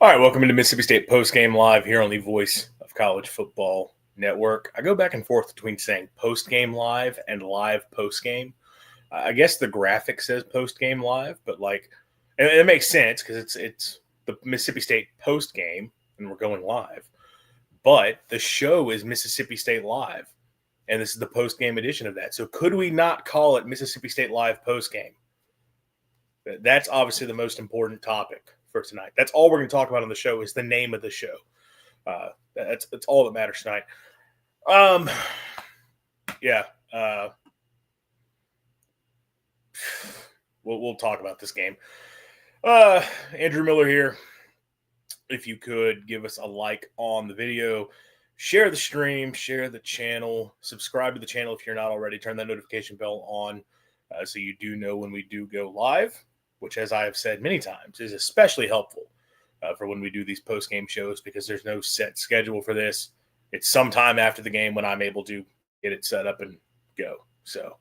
All right, welcome into Mississippi State Postgame Live here on the Voice of College Football Network. I go back and forth between saying Postgame Live and Live Postgame. I guess the graphic says Postgame Live, but and it makes sense because it's the Mississippi State Postgame and we're going live. But the show is Mississippi State Live, and this is the postgame edition of that. So could we not call it Mississippi State Live Postgame? That's obviously the most important topic for tonight. That's all we're going to talk about on the show is the name of the show. That's all that matters tonight. We'll talk about this game. Andrew Miller here. If you could give us a like on the video, share the stream, share the channel, subscribe to the channel if you're not already, turn that notification bell on so you do know when we do go live, which, as I have said many times, is especially helpful for when we do these post-game shows because there's no set schedule for this. It's sometime after the game when I'm able to get it set up and go. So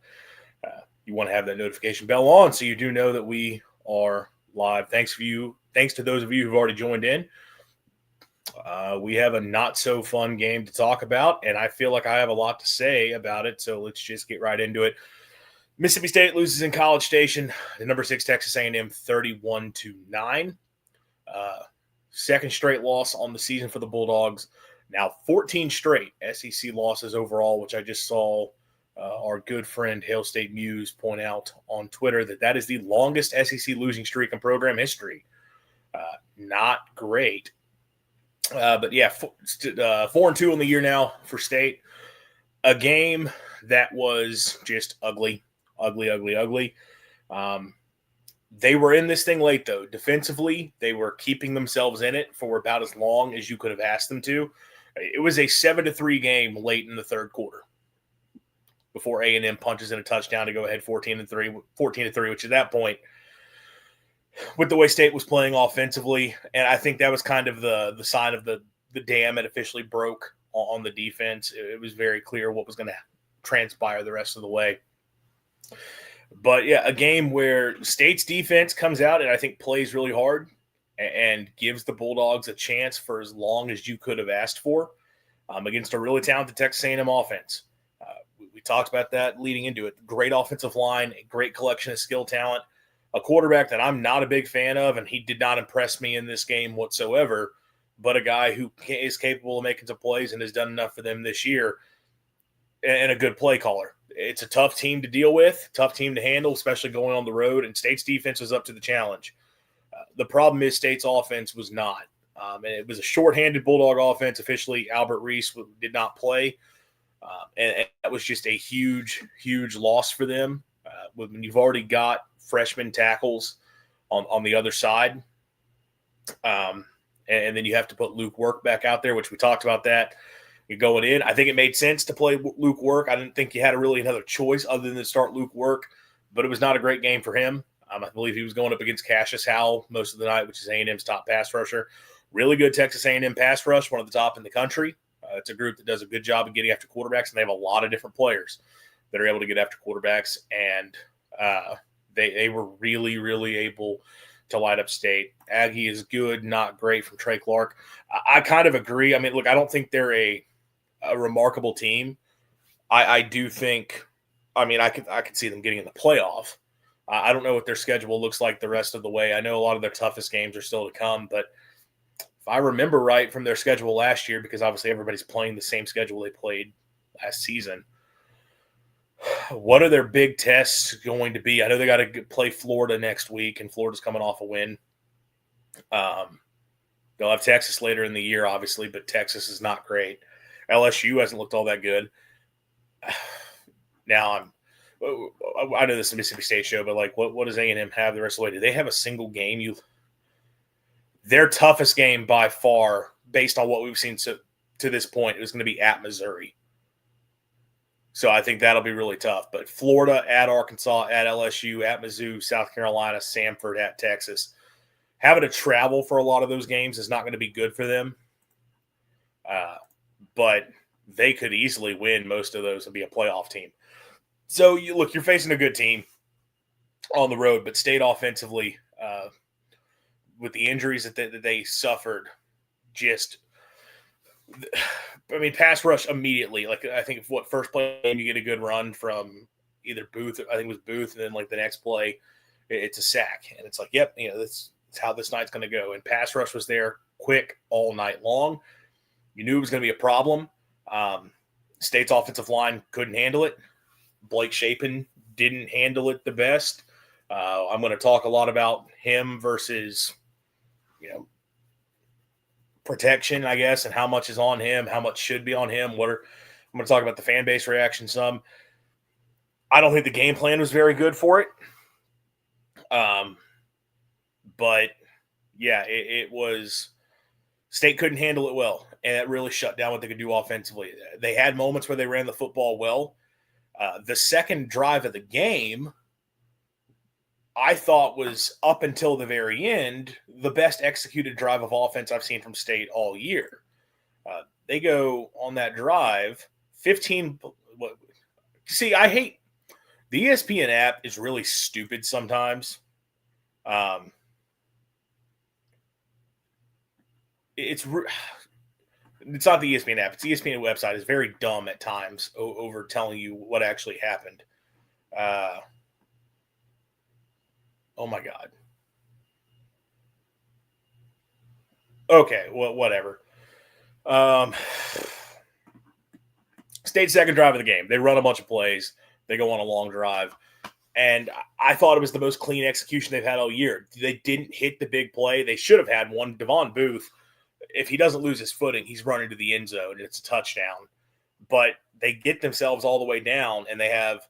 you want to have that notification bell on so you do know that we are live. Thanks to those of you who've already joined in. We have a not-so-fun game to talk about, and I feel like I have a lot to say about it, so let's just get right into it. Mississippi State loses in College Station to number 6 Texas A&M 31-9. Second straight loss on the season for the Bulldogs. Now 14 straight SEC losses overall, which I just saw our good friend Hail State Muse point out on Twitter that is the longest SEC losing streak in program history. Not great. But yeah, 4-2 on the year now for State. A game that was just ugly. They were in this thing late, though. Defensively, they were keeping themselves in it for about as long as you could have asked them to. It was a 7-3 game late in the third quarter before A&M punches in a touchdown to go ahead 14-3, which at that point, with the way State was playing offensively, and I think that was kind of the sign of the dam had officially broke on the defense. It was very clear what was going to transpire the rest of the way. But, yeah, a game where State's defense comes out and I think plays really hard and gives the Bulldogs a chance for as long as you could have asked for against a really talented Texas A&M offense. We talked about that leading into it. Great offensive line, a great collection of skill talent, a quarterback that I'm not a big fan of, and he did not impress me in this game whatsoever, but a guy who is capable of making some plays and has done enough for them this year, and a good play caller. It's a tough team to deal with, tough team to handle, especially going on the road, and State's defense was up to the challenge. The problem is State's offense was not. And it was a shorthanded Bulldog offense. Officially, Albert Reese did not play, and that was just a huge, huge loss for them. When you've already got freshman tackles on the other side, and then you have to put Luke Work back out there, which we talked about that. You're going in. I think it made sense to play Luke Work. I didn't think you had really another choice other than to start Luke Work, but it was not a great game for him. I believe he was going up against Cassius Howell most of the night, which is A&M's top pass rusher. Really good Texas A&M pass rush, one of the top in the country. It's a group that does a good job of getting after quarterbacks, and they have a lot of different players that are able to get after quarterbacks, and they were really, really able to light up State. Aggie is good, not great from Trey Clark. I kind of agree. I mean, look, I don't think they're a remarkable team. I do think, I mean, I could see them getting in the playoff. I don't know what their schedule looks like the rest of the way. I know a lot of their toughest games are still to come, but if I remember right from their schedule last year, because obviously everybody's playing the same schedule they played last season, what are their big tests going to be? I know they got to play Florida next week, and Florida's coming off a win. They'll have Texas later in the year, obviously, but Texas is not great. LSU hasn't looked all that good. Now, I know this is a Mississippi State show, but what does A&M have the rest of the way? Do they have a single game? Their toughest game by far, based on what we've seen to this point, is going to be at Missouri. So I think that'll be really tough. But Florida, at Arkansas, at LSU, at Mizzou, South Carolina, Samford, at Texas. Having to travel for a lot of those games is not going to be good for them. But they could easily win most of those and be a playoff team. So, you're facing a good team on the road, but State offensively with the injuries that they suffered, just pass rush immediately. Like I think first play you get a good run from either Booth, I think it was Booth, and then like the next play, it's a sack, and it's like, yep, that's how this night's going to go. And pass rush was there quick all night long. You knew it was going to be a problem. State's offensive line couldn't handle it. Blake Shapen didn't handle it the best. I'm going to talk a lot about him versus, protection, I guess, and how much is on him, how much should be on him. I'm going to talk about the fan base reaction some. I don't think the game plan was very good for it. But yeah, it was – State couldn't handle it well, and it really shut down what they could do offensively. They had moments where they ran the football well. The second drive of the game, I thought was up until the very end, the best executed drive of offense I've seen from State all year. They go on that drive, 15. See, I hate the ESPN app is really stupid sometimes. It's not the ESPN app. It's the ESPN website. It's very dumb at times over telling you what actually happened. Oh, my God. Okay, well, whatever. State's second drive of the game. They run a bunch of plays. They go on a long drive. And I thought it was the most clean execution they've had all year. They didn't hit the big play. They should have had one. Devon Booth, if he doesn't lose his footing, he's running to the end zone, and it's a touchdown. But they get themselves all the way down, and they have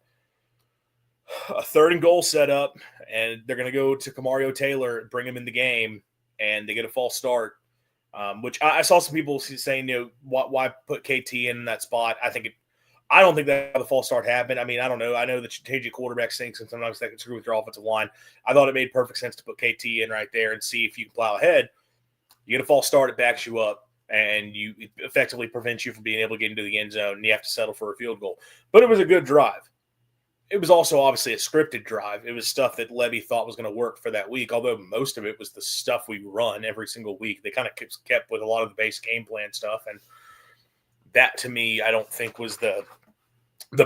a 3rd and goal set up, and they're going to go to Kamario Taylor and bring him in the game, and they get a false start, which I saw some people saying, why put KT in that spot? I don't think that the false start happened. I don't know. I know the strategic quarterback stinks, and sometimes that can screw with your offensive line. I thought it made perfect sense to put KT in right there and see if you can plow ahead. You get a false start, it backs you up, and it effectively prevents you from being able to get into the end zone, and you have to settle for a field goal. But it was a good drive. It was also obviously a scripted drive. It was stuff that Levy thought was going to work for that week, although most of it was the stuff we run every single week. They kind of kept with a lot of the base game plan stuff, and that, to me, I don't think was the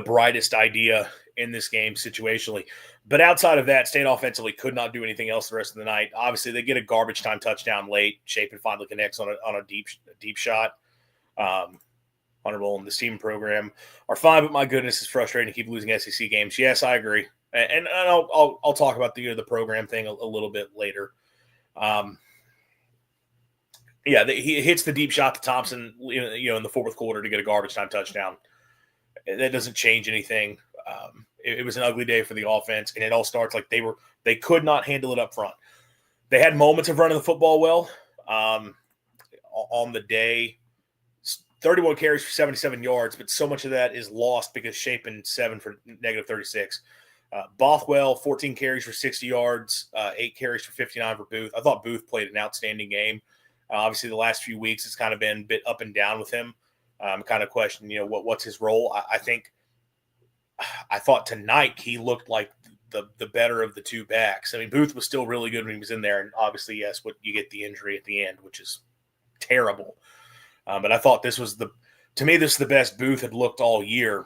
brightest idea in this game situationally. But outside of that, State offensively could not do anything else the rest of the night. Obviously, they get a garbage time touchdown late. Shapen finally connects on a deep shot. Hunter Bowl and the Steam program are fine, but my goodness, it's frustrating to keep losing SEC games. Yes, I agree, and I'll talk about the program thing a little bit later. He hits the deep shot to Thompson, in the 4th quarter to get a garbage time touchdown. That doesn't change anything. It was an ugly day for the offense, and it all starts like they could not handle it up front. They had moments of running the football well on the day. 31 carries for 77 yards, but so much of that is lost because Shapen 7 for -36. Bothwell, 14 carries for 60 yards, 8 carries for 59 for Booth. I thought Booth played an outstanding game. Obviously, the last few weeks it's kind of been a bit up and down with him. Kind of question, what's his role? I thought tonight he looked like the better of the two backs. Booth was still really good when he was in there, and obviously, yes, you get the injury at the end, which is terrible. But I thought this is the best Booth had looked all year.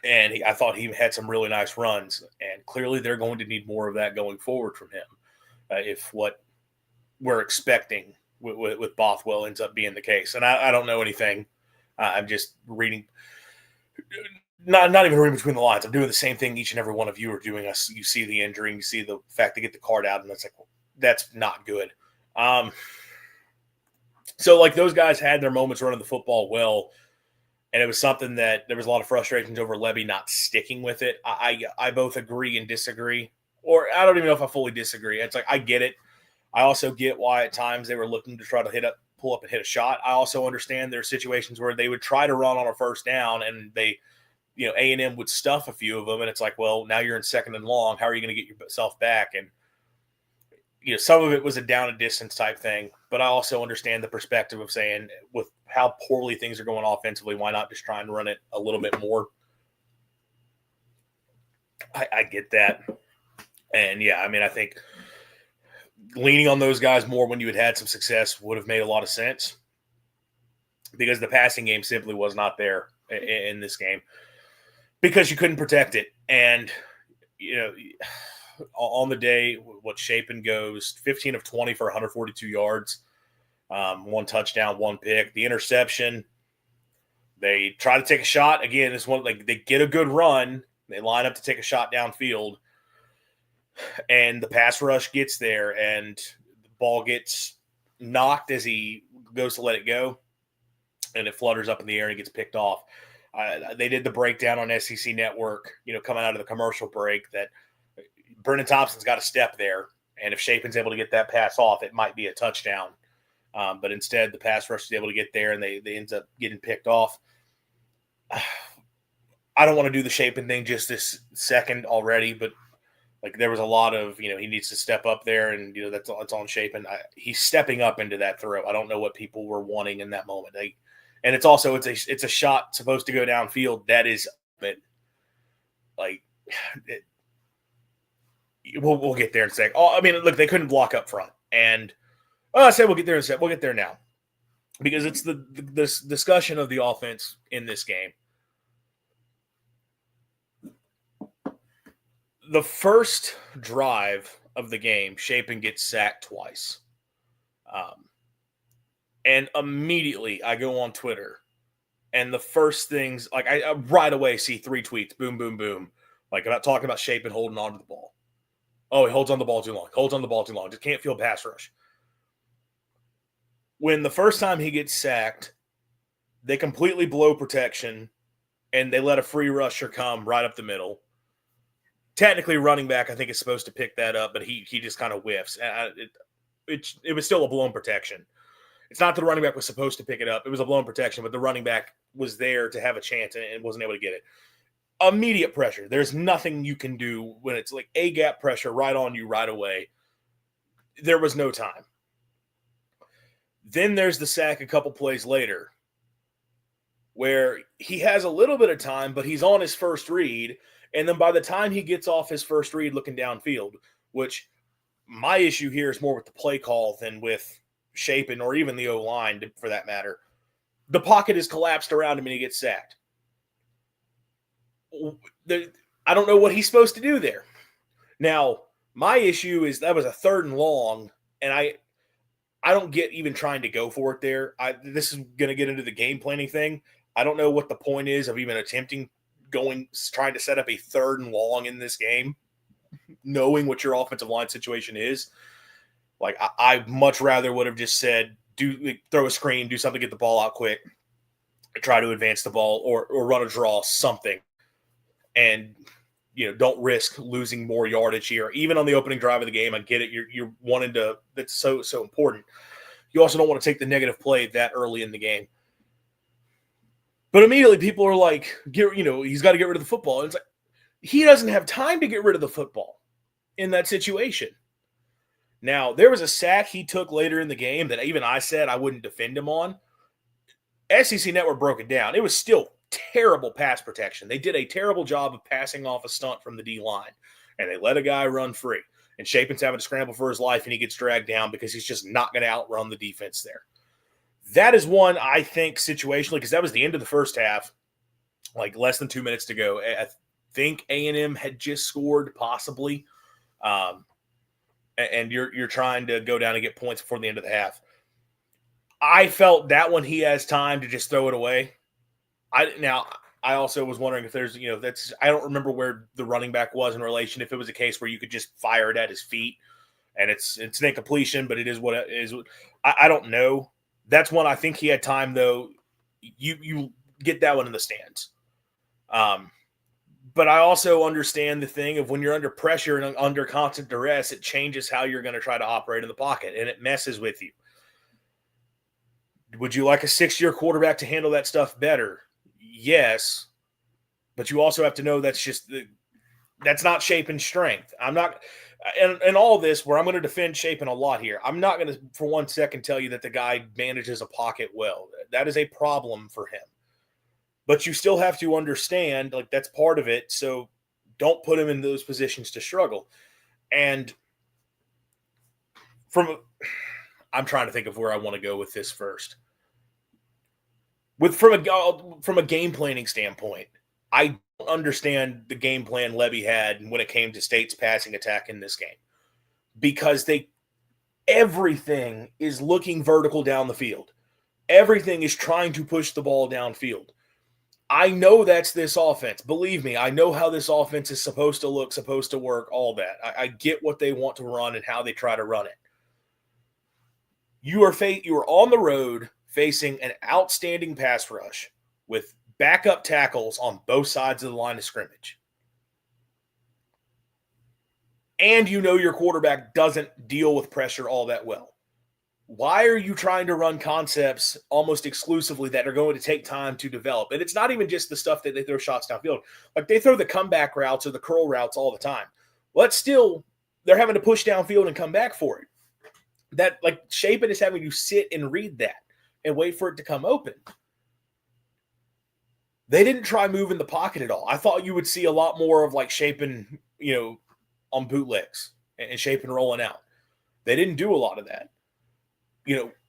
And I thought he had some really nice runs. And clearly they're going to need more of that going forward from him. If what we're expecting with Bothwell ends up being the case. And I don't know anything. I'm just reading, not even reading between the lines. I'm doing the same thing each and every one of you are doing. You see the injury, and you see the fact they get the card out, and it's like, that's not good. So, those guys had their moments running the football well, and it was something that there was a lot of frustrations over Levy not sticking with it. I both agree and disagree, or I don't even know if I fully disagree. It's like I get it. I also get why at times they were looking to try to pull up and hit a shot. I also understand there are situations where they would try to run on a first down, and they, A&M would stuff a few of them, and it's like, well, now you're in 2nd and long. How are you going to get yourself back? And some of it was a down and distance type thing, but I also understand the perspective of saying with how poorly things are going offensively, why not just try and run it a little bit more? I get that. And I think leaning on those guys more when you had some success would have made a lot of sense, because the passing game simply was not there in this game because you couldn't protect it. And, on the day, what Shapen goes 15 of 20 for 142 yards, one touchdown, one pick. The interception, they try to take a shot. Again, this one, like, they get a good run. They line up to take a shot downfield, and the pass rush gets there, and the ball gets knocked as he goes to let it go, and it flutters up in the air and it gets picked off. They did the breakdown on SEC Network, coming out of the commercial break, that Brennan Thompson's got a step there, and if Shapen's able to get that pass off, it might be a touchdown. But instead, the pass rush is able to get there, and they ends up getting picked off. I don't want to do the Shapen thing just this second already, but like, there was a lot of, he needs to step up there, and that's on Shapen. He's stepping up into that throw. I don't know what people were wanting in that moment. And it's also it's a shot supposed to go downfield that is, but like, we'll get there in a sec. Oh, I mean, look, they couldn't block up front, and I said we'll get there in a sec. We'll get there now, because it's this discussion of the offense in this game. The first drive of the game, Shapen gets sacked twice. And immediately I go on Twitter, and the first things, like, I right away see 3 tweets, boom, boom, boom, like, about talking about Shapen holding on to the ball. Oh, he holds on the ball too long. Just can't feel pass rush. When the first time he gets sacked, they completely blow protection, and they let a free rusher come right up the middle. Technically, running back, I think, is supposed to pick that up, but he just kind of whiffs. It was still a blown protection. It's not that the running back was supposed to pick it up. It was a blown protection, but the running back was there to have a chance and wasn't able to get it. Immediate pressure. There's nothing you can do when it's like A-gap pressure right on you right away. There was no time. Then there's the sack a couple plays later, where he has a little bit of time, but he's on his first read. And then by the time he gets off his first read looking downfield, which my issue here is more with the play call than with Shapen or even the O-line, for that matter, the pocket is collapsed around him and he gets sacked. I don't know what he's supposed to do there. Now, my issue is that was a 3rd and long, and I don't get even trying to go for it there. This is going to get into the game planning thing. I don't know what the point is of even attempting trying to set up a 3rd and long in this game, knowing what your offensive line situation is. Like, I much rather would have just said, throw a screen, do something, get the ball out quick, try to advance the ball, or run a draw, something. And, don't risk losing more yardage here. Even on the opening drive of the game, I get it. You're wanting to – that's so important. You also don't want to take the negative play that early in the game. But immediately people are like, he's got to get rid of the football. And it's like, he doesn't have time to get rid of the football in that situation. Now, there was a sack he took later in the game that even I said I wouldn't defend him on. SEC Network broke it down. It was still terrible pass protection. They did a terrible job of passing off a stunt from the D-line, and they let a guy run free. And Shapen's having to scramble for his life, and he gets dragged down because he's just not going to outrun the defense there. That is one, I think, situationally, because that was the end of the first half, like less than 2 minutes to go. I think A&M had just scored, possibly. And you're trying to go down and get points before the end of the half. I felt that one he has time to just throw it away. I also was wondering if there's, I don't remember where the running back was in relation, if it was a case where you could just fire it at his feet and it's an incompletion, but it is what it is. I don't know. That's one I think he had time, though. You get that one in the stands. But I also understand the thing of when you're under pressure and under constant duress, it changes how you're going to try to operate in the pocket, and it messes with you. Would you like a 6-year quarterback to handle that stuff better? Yes, but you also have to know that's not Shapen's strength. I'm not – and all this, where I'm going to defend Shapen a lot here, I'm not going to for 1 second tell you that the guy manages a pocket well. That is a problem for him. But you still have to understand, like, that's part of it, so don't put him in those positions to struggle. And I'm trying to think of where I want to go with this first. From a game planning standpoint, I don't understand the game plan Levy had when it came to State's passing attack in this game, because everything is looking vertical down the field. Everything is trying to push the ball downfield. I know that's this offense. Believe me, I know how this offense is supposed to look, supposed to work, all that. I get what they want to run and how they try to run it. You are on the road facing an outstanding pass rush with backup tackles on both sides of the line of scrimmage. And you know your quarterback doesn't deal with pressure all that well. Why are you trying to run concepts almost exclusively that are going to take time to develop? And it's not even just the stuff that they throw shots downfield. Like, they throw the comeback routes or the curl routes all the time. But still, they're having to push downfield and come back for it. That, like, Shapen is having to sit and read that and wait for it to come open. They didn't try moving the pocket at all. I thought you would see a lot more of, like, Shapen, on bootlegs and Shapen rolling out. They didn't do a lot of that.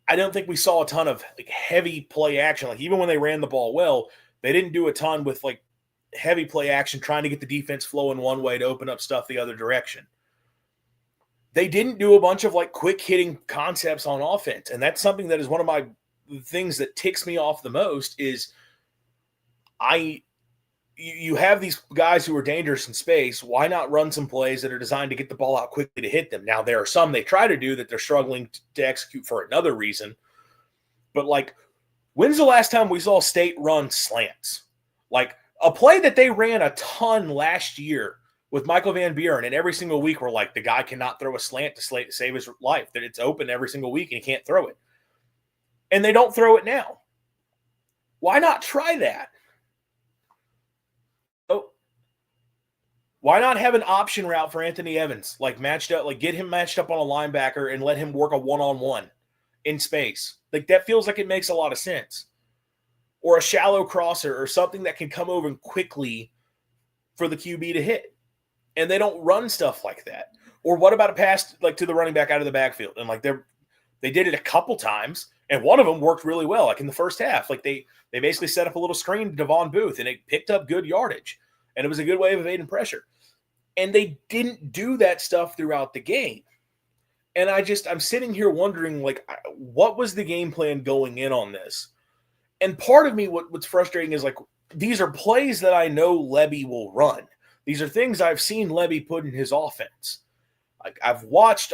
I don't think we saw a ton of, like, heavy play action. Like, even when they ran the ball well, they didn't do a ton with, like, heavy play action trying to get the defense flowing one way to open up stuff the other direction. They didn't do a bunch of, like, quick hitting concepts on offense. And that's something that is one of my things that ticks me off the most is you have these guys who are dangerous in space. Why not run some plays that are designed to get the ball out quickly to hit them? Now, there are some they try to do that they're struggling to execute for another reason. But, like, when's the last time we saw State run slants? Like, a play that they ran a ton last year with Michael Van Buren, and every single week we're like, the guy cannot throw a slant to save his life, that it's open every single week and he can't throw it. And they don't throw it now. Why not try that? Why not have an option route for Anthony Evans, like matched up, like get him matched up on a linebacker and let him work a one-on-one in space? Like, that feels like it makes a lot of sense. Or a shallow crosser or something that can come over quickly for the QB to hit. And they don't run stuff like that. Or what about a pass, like, to the running back out of the backfield? And, like, they did it a couple times, and one of them worked really well, like in the first half. Like, they basically set up a little screen to Devon Booth, and it picked up good yardage. And it was a good way of evading pressure. And they didn't do that stuff throughout the game. And I'm sitting here wondering, like, what was the game plan going in on this? And part of me, what's frustrating is, like, these are plays that I know Levy will run. These are things I've seen Levy put in his offense. Like, I've watched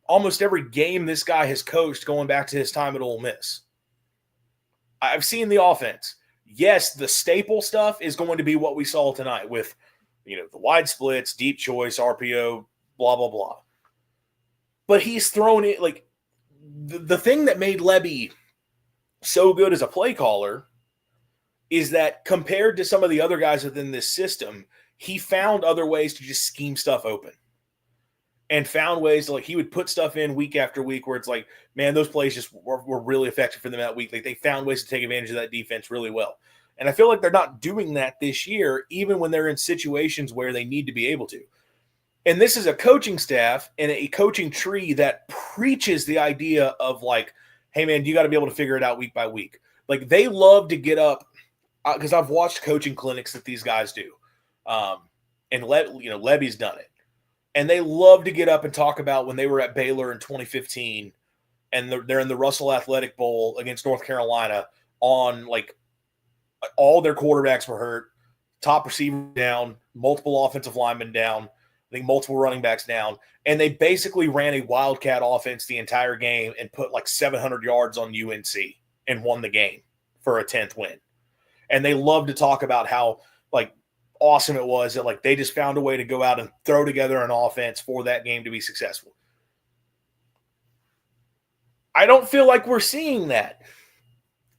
almost every game this guy has coached going back to his time at Ole Miss. I've seen the offense. Yes, the staple stuff is going to be what we saw tonight with, the wide splits, deep choice, RPO, blah, blah, blah. But he's thrown it, like, the thing that made Levy so good as a play caller is that compared to some of the other guys within this system, he found other ways to just scheme stuff open. And found ways to, like, he would put stuff in week after week where it's like, man, those plays just were really effective for them that week. Like, they found ways to take advantage of that defense really well. And I feel like they're not doing that this year, even when they're in situations where they need to be able to. And this is a coaching staff and a coaching tree that preaches the idea of, like, hey, man, you got to be able to figure it out week by week. Like, they love to get up, because I've watched coaching clinics that these guys do. And Levy's done it. And they love to get up and talk about when they were at Baylor in 2015 and they're in the Russell Athletic Bowl against North Carolina on, like, all their quarterbacks were hurt, top receiver down, multiple offensive linemen down, I think multiple running backs down. And they basically ran a wildcat offense the entire game and put like 700 yards on UNC and won the game for a 10th win. And they love to talk about how, like, awesome it was that, like, they just found a way to go out and throw together an offense for that game to be successful. I don't feel like we're seeing that.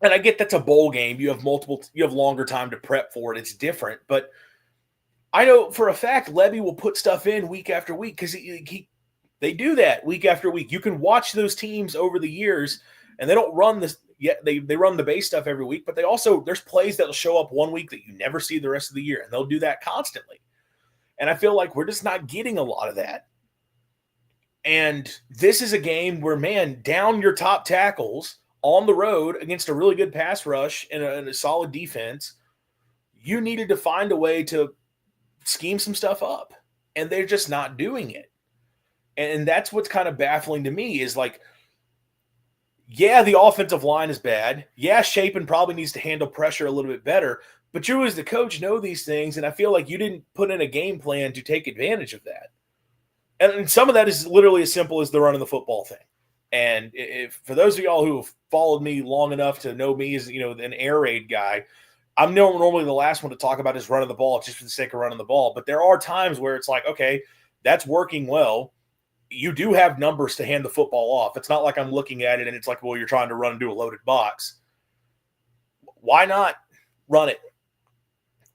And I get that's a bowl game. You have longer time to prep for it. It's different. But I know for a fact Levy will put stuff in week after week because they do that week after week. You can watch those teams over the years, and they don't run this yet. They run the base stuff every week, but there's plays that'll show up one week that you never see the rest of the year, and they'll do that constantly. And I feel like we're just not getting a lot of that. And this is a game where, man, down your top tackles on the road against a really good pass rush and a solid defense, you needed to find a way to scheme some stuff up. And they're just not doing it. And that's what's kind of baffling to me is like, yeah, the offensive line is bad. Yeah, Shapen probably needs to handle pressure a little bit better. But you as the coach know these things, and I feel like you didn't put in a game plan to take advantage of that. And some of that is literally as simple as the run of the football thing. And if for those of y'all who have followed me long enough to know me as, an air raid guy, I'm normally the last one to talk about just running the ball just for the sake of running the ball. But there are times where it's like, okay, that's working well. You do have numbers to hand the football off. It's not like I'm looking at it and it's like, well, you're trying to run and do a loaded box. Why not run it?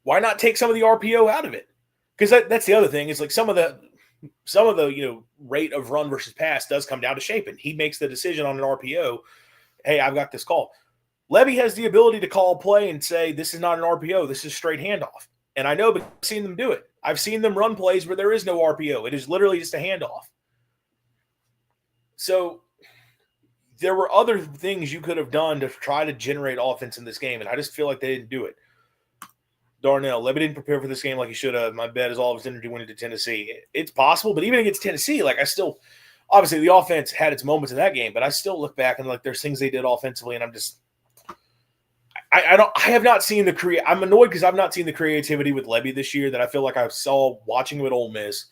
Why not take some of the RPO out of it? Because that's the other thing. Is like some of the rate of run versus pass does come down to Shapen. He makes the decision on an RPO. Hey, I've got this call. Levy has the ability to call a play and say, this is not an RPO. This is straight handoff. And I know, but I've seen them do it. I've seen them run plays where there is no RPO. It is literally just a handoff. So there were other things you could have done to try to generate offense in this game, and I just feel like they didn't do it. Darnell, Levy didn't prepare for this game like he should have. My bet is all of his energy went into Tennessee. It's possible, but even against Tennessee, like I still – obviously the offense had its moments in that game, but I still look back and like there's things they did offensively, and I'm just – I have not seen the – I'm annoyed because I've not seen the creativity with Levy this year that I feel like I saw watching him at Ole Miss,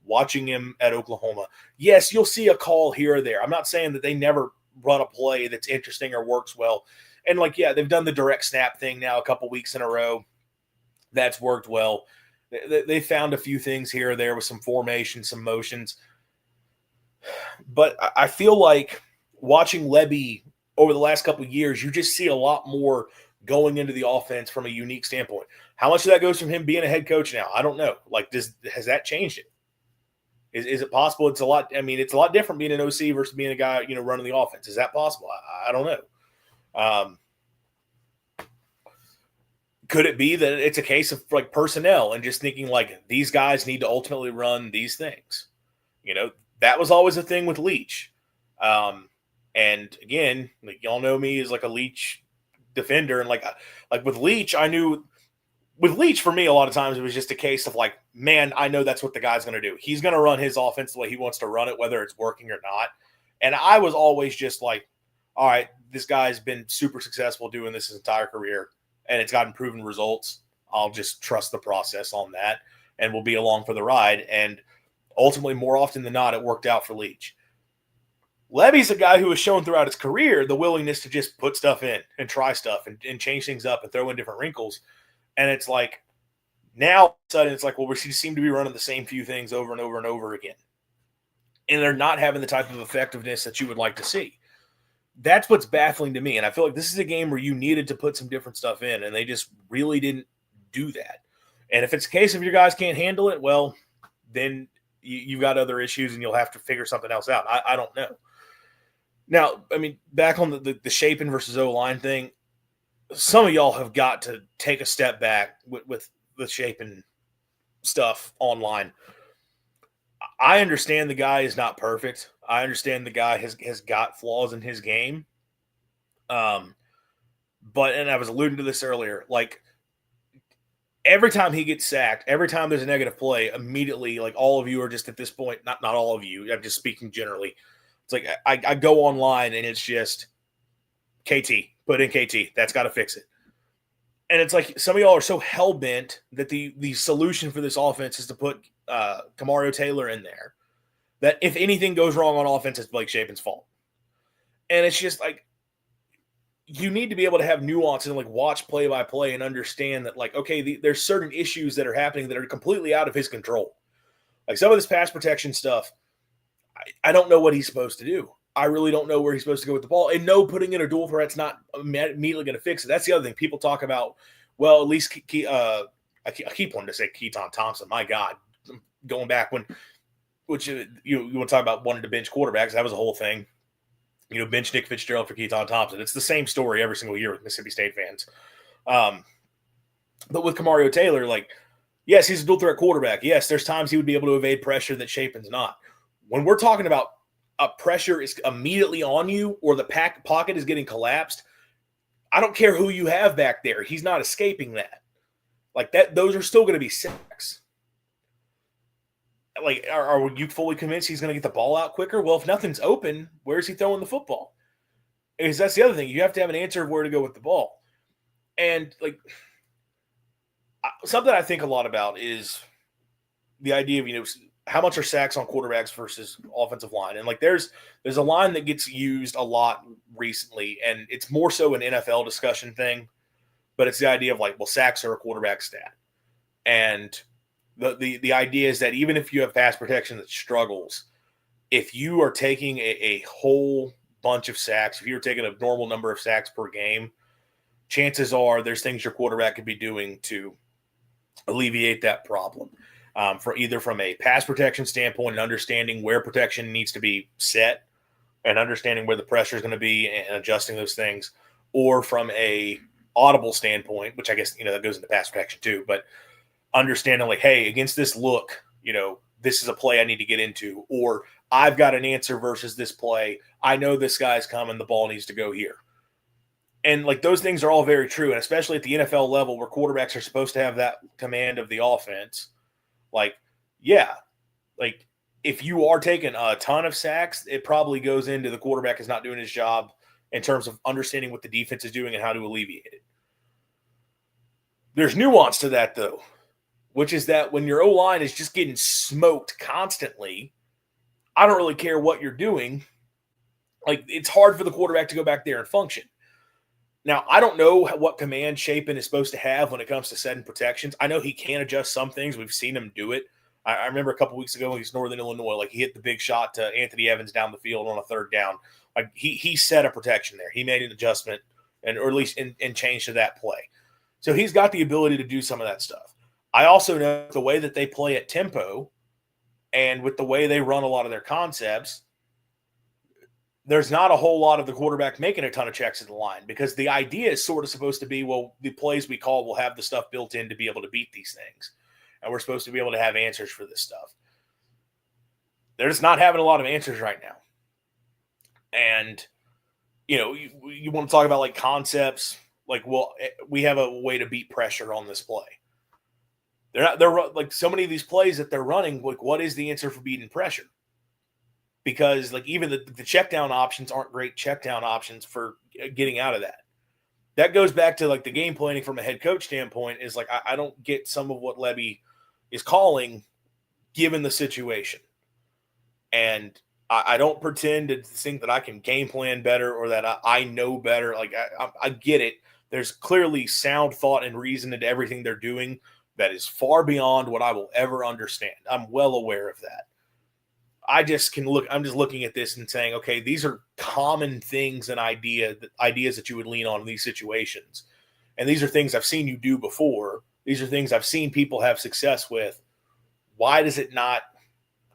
watching him at Oklahoma. Yes, you'll see a call here or there. I'm not saying that they never run a play that's interesting or works well. And like, yeah, they've done the direct snap thing now a couple weeks in a row. That's worked well. They found a few things here or there with some formation, some motions. But I feel like watching Levy over the last couple of years, you just see a lot more going into the offense from a unique standpoint. How much of that goes from him being a head coach now? I don't know. Like, has that changed it? Is it possible? It's a lot. I mean, it's a lot different being an OC versus being a guy, running the offense. Is that possible? I don't know. Could it be that it's a case of like personnel and just thinking like these guys need to ultimately run these things? That was always a thing with Leach. And again, like y'all know me as like a Leach defender, and like with Leach, I knew with Leach for me a lot of times it was just a case of like, man, I know that's what the guy's going to do. He's going to run his offense the way he wants to run it, whether it's working or not. And I was always just like, all right, this guy's been super successful doing this his entire career, and it's gotten proven results. I'll just trust the process on that, and we'll be along for the ride. And ultimately, more often than not, it worked out for Leach. Levy's a guy who has shown throughout his career the willingness to just put stuff in and try stuff and change things up and throw in different wrinkles. And it's like, now all of a sudden it's like, well, we seem to be running the same few things over and over and over again. And they're not having the type of effectiveness that you would like to see. That's what's baffling to me. And I feel like this is a game where you needed to put some different stuff in, and they just really didn't do that. And if it's a case of your guys can't handle it, well, then you've got other issues and you'll have to figure something else out. I don't know. Now, I mean, back on the Shapen versus O-line thing, some of y'all have got to take a step back with the Shapen stuff online. I understand the guy is not perfect. I understand the guy has got flaws in his game. But, and I was alluding to this earlier, like every time he gets sacked, every time there's a negative play, immediately, like all of you are just at this point, not all of you, I'm just speaking generally. It's like I go online and it's just KT, put in KT. That's got to fix it. And it's like some of y'all are so hell-bent that the solution for this offense is to put Kamario Taylor in there, that if anything goes wrong on offense, it's Blake Shapen's fault. And it's just like you need to be able to have nuance and like watch play-by-play and understand that like, okay, there's certain issues that are happening that are completely out of his control. Like some of this pass protection stuff, I don't know what he's supposed to do. I really don't know where he's supposed to go with the ball. And no, putting in a dual threat's not immediately going to fix it. That's the other thing. People talk about, well, at least I keep wanting to say Keaton Thompson. My God, going back which you want to talk about wanting to bench quarterbacks. That was a whole thing. Bench Nick Fitzgerald for Keaton Thompson. It's the same story every single year with Mississippi State fans. But with Kamario Taylor, like, yes, he's a dual threat quarterback. Yes, there's times he would be able to evade pressure that Shapen's not. When we're talking about a pressure is immediately on you or the pocket is getting collapsed, I don't care who you have back there. He's not escaping that. Like that, those are still going to be sacks. Like, are you fully convinced he's going to get the ball out quicker? Well, if nothing's open, where's he throwing the football? Because that's the other thing. You have to have an answer of where to go with the ball. And like something I think a lot about is the idea of, how much are sacks on quarterbacks versus offensive line? And like there's a line that gets used a lot recently, and it's more so an NFL discussion thing, but it's the idea of like, well, sacks are a quarterback stat. And the idea is that even if you have pass protection that struggles, if you are taking a whole bunch of sacks, if you're taking a normal number of sacks per game, chances are there's things your quarterback could be doing to alleviate that problem. From a pass protection standpoint and understanding where protection needs to be set and understanding where the pressure is going to be and adjusting those things, or from a audible standpoint, which I guess, that goes into pass protection too, but understanding like, hey, against this look, this is a play I need to get into, or I've got an answer versus this play. I know this guy's coming. The ball needs to go here. And like those things are all very true. And especially at the NFL level where quarterbacks are supposed to have that command of the offense, like, yeah, like if you are taking a ton of sacks, it probably goes into the quarterback is not doing his job in terms of understanding what the defense is doing and how to alleviate it. There's nuance to that, though, which is that when your O-line is just getting smoked constantly, I don't really care what you're doing. Like, it's hard for the quarterback to go back there and function. Now, I don't know what command Chapin is supposed to have when it comes to setting protections. I know he can adjust some things. We've seen him do it. I remember a couple weeks ago when he's Northern Illinois, like he hit the big shot to Anthony Evans down the field on a third down. Like he set a protection there. He made an adjustment or at least and changed to that play. So he's got the ability to do some of that stuff. I also know the way that they play at tempo and with the way they run a lot of their concepts, there's not a whole lot of the quarterback making a ton of checks at the line because the idea is sort of supposed to be, well, the plays we call will have the stuff built in to be able to beat these things. And we're supposed to be able to have answers for this stuff. They're just not having a lot of answers right now. And, you want to talk about like concepts, like, well, we have a way to beat pressure on this play. They're like so many of these plays that they're running, like what is the answer for beating pressure? Because like even the check down options aren't great check down options for getting out of that. That goes back to like the game planning from a head coach standpoint is like, I don't get some of what Levy is calling given the situation. And I don't pretend to think that I can game plan better or that I know better. Like I get it. There's clearly sound thought and reason into everything they're doing that is far beyond what I will ever understand. I'm well aware of that. I'm just looking at this and saying, okay, these are common things and ideas that you would lean on in these situations. And these are things I've seen you do before. These are things I've seen people have success with. Why does it not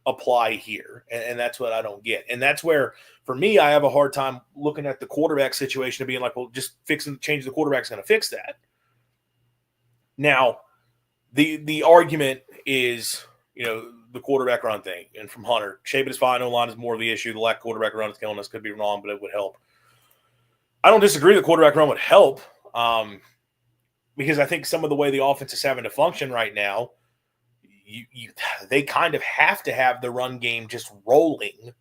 apply here? And that's what I don't get. And that's where, for me, I have a hard time looking at the quarterback situation and being like, well, just change the quarterback's going to fix that. Now, the argument is, the quarterback run thing. And from Hunter, Chapin is fine. O-line is more of the issue. The lack of quarterback run is killing us. Could be wrong, but it would help. I don't disagree the quarterback run would help because I think some of the way the offense is having to function right now, they kind of have to have the run game just rolling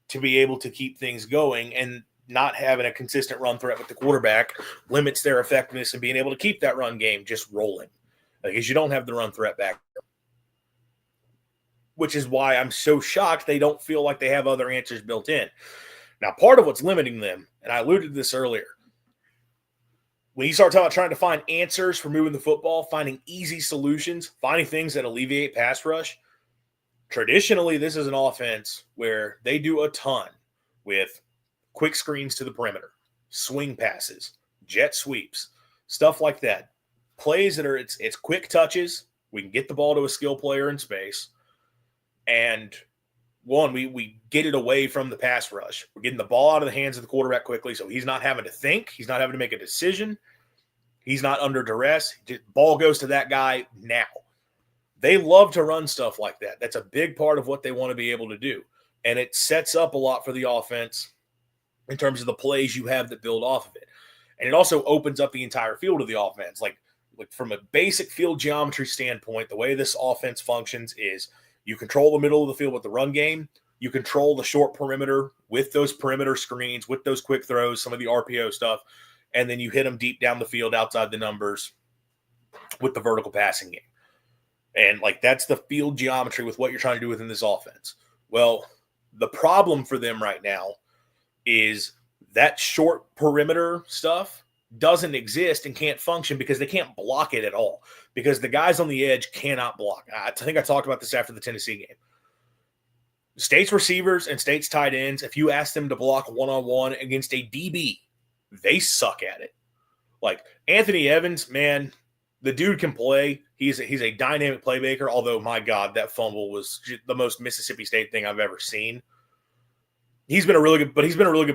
to be able to keep things going, and not having a consistent run threat with the quarterback limits their effectiveness and being able to keep that run game just rolling because you don't have the run threat back there. Which is why I'm so shocked they don't feel like they have other answers built in. Now, part of what's limiting them, and I alluded to this earlier, when you start talking about trying to find answers for moving the football, finding easy solutions, finding things that alleviate pass rush, traditionally this is an offense where they do a ton with quick screens to the perimeter, swing passes, jet sweeps, stuff like that. Plays that are it's quick touches. We can get the ball to a skill player in space. And one, we get it away from the pass rush. We're getting the ball out of the hands of the quarterback quickly, so he's not having to think. He's not having to make a decision. He's not under duress. Ball goes to that guy now. They love to run stuff like that. That's a big part of what they want to be able to do. And it sets up a lot for the offense in terms of the plays you have that build off of it. And it also opens up the entire field of the offense. Like from a basic field geometry standpoint, the way this offense functions is you control the middle of the field with the run game. You control the short perimeter with those perimeter screens, with those quick throws, some of the RPO stuff, and then you hit them deep down the field outside the numbers with the vertical passing game. And like that's the field geometry with what you're trying to do within this offense. Well, the problem for them right now is that short perimeter stuff doesn't exist and can't function because they can't block it at all, because the guys on the edge cannot block. I think I talked about this after the Tennessee game. State's receivers and State's tight ends, if you ask them to block one-on-one against a DB, they suck at it. Like Anthony Evans, man, the dude can play. He's a dynamic playmaker, although, my God, that fumble was the most Mississippi State thing I've ever seen. He's been a really good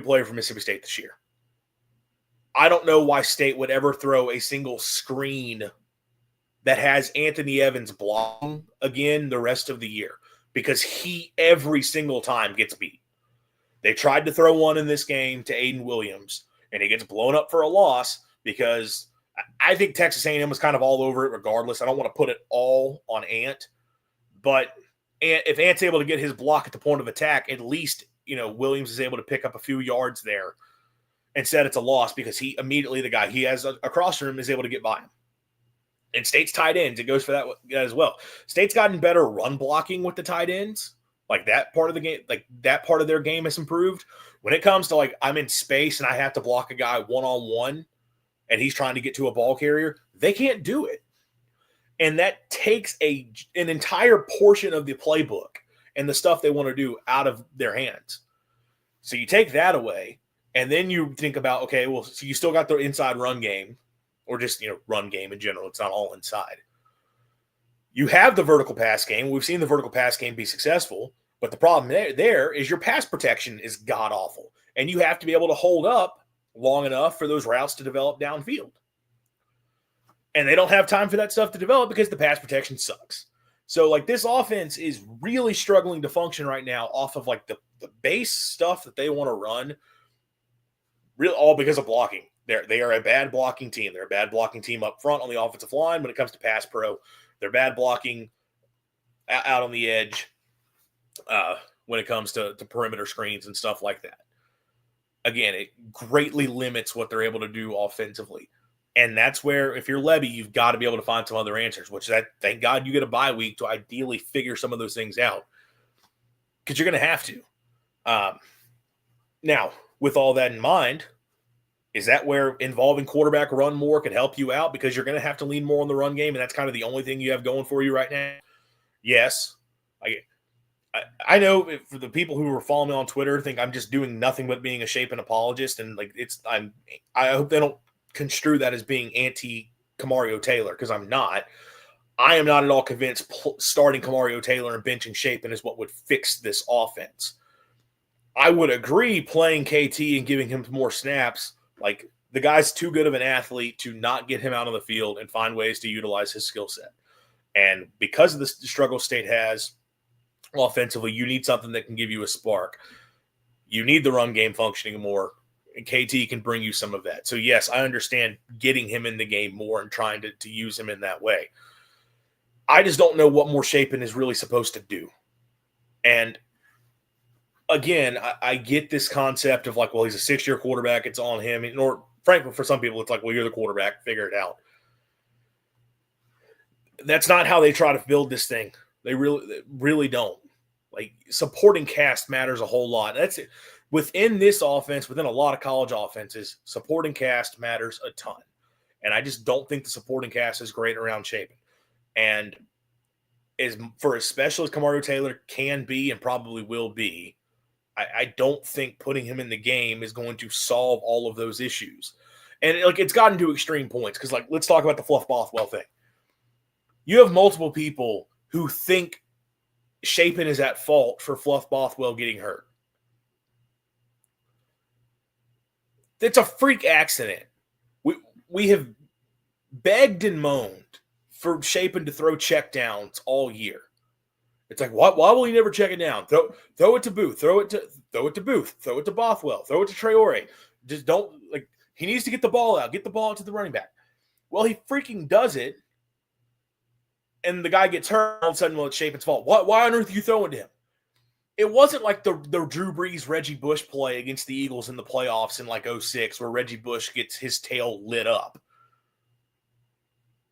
player for Mississippi State this year. I don't know why State would ever throw a single screen that has Anthony Evans blocking again the rest of the year, because he every single time gets beat. They tried to throw one in this game to Aiden Williams, and he gets blown up for a loss because I think Texas A&M was kind of all over it regardless. I don't want to put it all on Ant, but if Ant's able to get his block at the point of attack, at least Williams is able to pick up a few yards there. Instead, it's a loss because he immediately, the guy he has across from him is able to get by him. And State's tight ends, it goes for that as well. State's gotten better run blocking with the tight ends. Like that part of the game, like that part of their game has improved. When it comes to like I'm in space and I have to block a guy one-on-one and he's trying to get to a ball carrier, they can't do it. And that takes an entire portion of the playbook and the stuff they want to do out of their hands. So you take that away, and then you think about, okay, well, so you still got the inside run game, or just, run game in general. It's not all inside. You have the vertical pass game. We've seen the vertical pass game be successful, but the problem there is your pass protection is god-awful, and you have to be able to hold up long enough for those routes to develop downfield. And they don't have time for that stuff to develop because the pass protection sucks. So, like, this offense is really struggling to function right now off of, like, the base stuff that they want to run, really all because of blocking. They are a bad blocking team. They're a bad blocking team up front on the offensive line when it comes to pass pro. They're bad blocking out on the edge when it comes to perimeter screens and stuff like that. Again, it greatly limits what they're able to do offensively. And that's where, if you're Levy, you've got to be able to find some other answers, which thank God you get a bye week to ideally figure some of those things out, because you're going to have to. Now, with all that in mind, is that where involving quarterback run more could help you out, because you're going to have to lean more on the run game, and that's kind of the only thing you have going for you right now? Yes. I know for the people who are following me on Twitter think I'm just doing nothing but being a Shapen apologist, and like I hope they don't construe that as being anti-Kamario Taylor, because I'm not. I am not at all convinced starting Kamario Taylor and benching Shapen is what would fix this offense. I would agree playing KT and giving him more snaps. Like, the guy's too good of an athlete to not get him out on the field and find ways to utilize his skill set. And because of the struggle State has offensively, you need something that can give you a spark. You need the run game functioning more, and KT can bring you some of that. So, yes, I understand getting him in the game more and trying to use him in that way. I just don't know what more Shapen is really supposed to do. And again, I get this concept of like, well, he's a 6-year quarterback, it's on him. Or frankly, for some people, it's like, well, you're the quarterback, figure it out. That's not how they try to build this thing. They really don't. Like, supporting cast matters a whole lot. That's it. Within this offense, within a lot of college offenses, supporting cast matters a ton. And I just don't think the supporting cast is great around Shapen. And as special as Kamario Taylor can be and probably will be, I don't think putting him in the game is going to solve all of those issues. And it's gotten to extreme points, because let's talk about the Fluff Bothwell thing. You have multiple people who think Shapen is at fault for Fluff Bothwell getting hurt. It's a freak accident. We have begged and moaned for Shapen to throw checkdowns all year. It's like, why will he never check it down? Throw it to Booth. Throw it to Booth. Throw it to Bothwell. Throw it to Traore. Just don't, like, he needs to get the ball out. Get the ball out to the running back. Well, he freaking does it, and the guy gets hurt. All of a sudden, well, it's Shapen's fault. Why on earth are you throwing to him? It wasn't like the Drew Brees, Reggie Bush play against the Eagles in the playoffs in like 06 where Reggie Bush gets his tail lit up.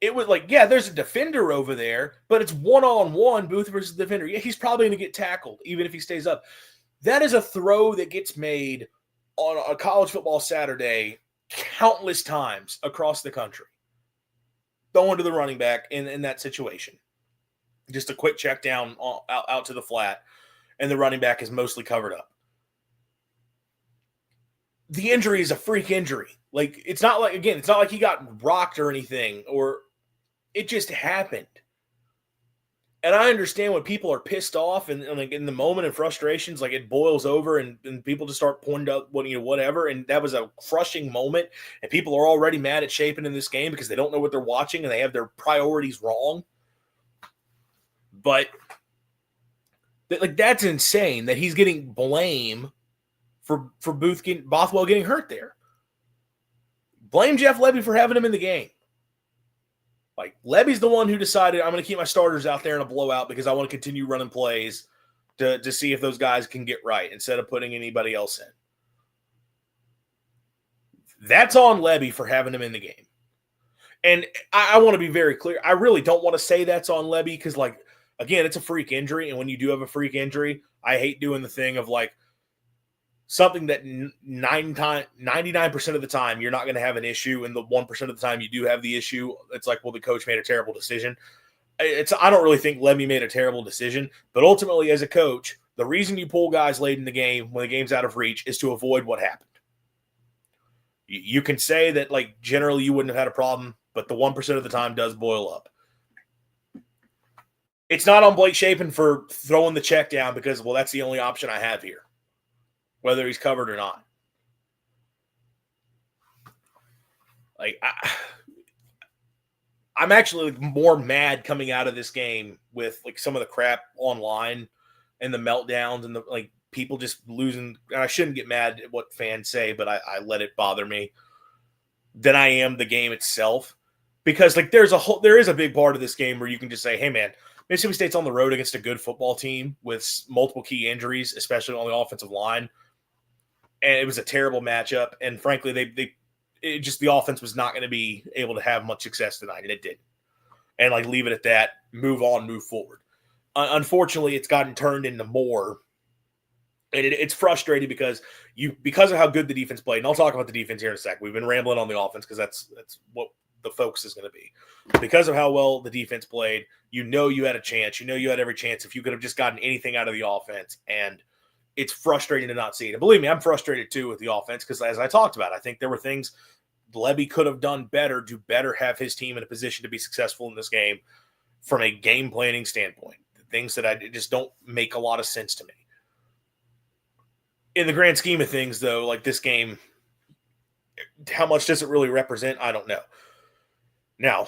It was like, yeah, there's a defender over there, but it's one-on-one, Booth versus defender. Yeah, he's probably going to get tackled, even if he stays up. That is a throw that gets made on a college football Saturday countless times across the country. Throwing to the running back in that situation. Just a quick check down out to the flat, and the running back is mostly covered up. The injury is a freak injury. Like, it's not like he got rocked or anything, or it just happened. And I understand when people are pissed off and like in the moment of frustrations, like it boils over and people just start pointing out whatever. And that was a crushing moment. And people are already mad at Shapen in this game because they don't know what they're watching and they have their priorities wrong. But like, that's insane that he's getting blame for Bothwell getting hurt there. Blame Jeff Lebby for having him in the game. Like, Lebby's the one who decided, I'm going to keep my starters out there in a blowout because I want to continue running plays to see if those guys can get right instead of putting anybody else in. That's on Lebby for having him in the game. And I want to be very clear. I really don't want to say that's on Lebby because, like, again, it's a freak injury. And when you do have a freak injury, I hate doing the thing of, like, something that 99% of the time you're not going to have an issue, and the 1% of the time you do have the issue, it's like, well, the coach made a terrible decision. I don't really think Lebby made a terrible decision, but ultimately as a coach, the reason you pull guys late in the game when the game's out of reach is to avoid what happened. You can say that, like, generally you wouldn't have had a problem, but the 1% of the time does boil up. It's not on Blake Shapen for throwing the check down because, well, that's the only option I have here, whether he's covered or not. Like, I'm actually more mad coming out of this game with, like, some of the crap online and the meltdowns and the, like, people just losing. And I shouldn't get mad at what fans say, but I let it bother me than I am the game itself. Because, like, there is a big part of this game where you can just say, hey, man, Mississippi State's on the road against a good football team with multiple key injuries, especially on the offensive line. And it was a terrible matchup. And frankly, the offense was not going to be able to have much success tonight, and it didn't. And, like, leave it at that, move on, move forward. Unfortunately, it's gotten turned into more. And it's frustrating because of how good the defense played. And I'll talk about the defense here in a sec. We've been rambling on the offense because that's what the focus is going to be. Because of how well the defense played, you had a chance. You had every chance if you could have just gotten anything out of the offense. And it's frustrating to not see it. And believe me, I'm frustrated too with the offense because, as I talked about, I think there were things Lebby could have done better to better have his team in a position to be successful in this game from a game planning standpoint. Things that I just don't make a lot of sense to me. In the grand scheme of things, though, like, this game, how much does it really represent? I don't know. Now,